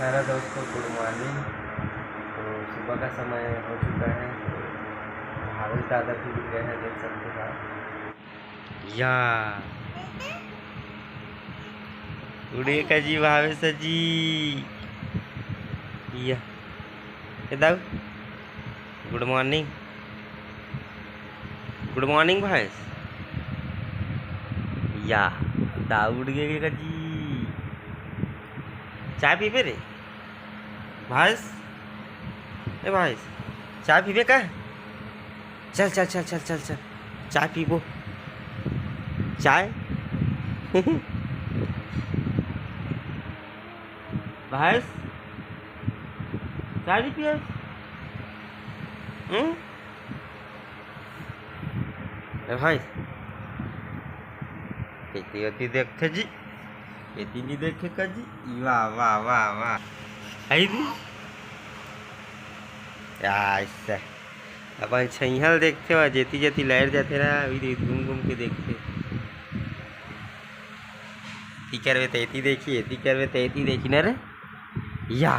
सारा दोस्तों good morning. तो सुबह का समय हो चुका है। भावेश दादा भी उठ गए हैं, देख सकते हैं आप। या उड़े का जी भावेश जी। या दाऊ good morning. Good morning Bhavesh. या दाऊ उड़ गए का जी। चाय पीबे रे भावेश? ए भावेश चाय पीबे का? चल चल चल चल चल चल चाय पीबो। चाय भावेश चाय भी पिए? ए भावेश खेती होती देखते जी, खेती नहीं देखे का जी। वाह वाह वाह वाह है भी ऐसा अपन छैहल देखते हुआ जेती जेती लहर जाते रहा। अभी घूम घूम के देखते करवे तेती देखी एती करवे तेती देखी ना रे। या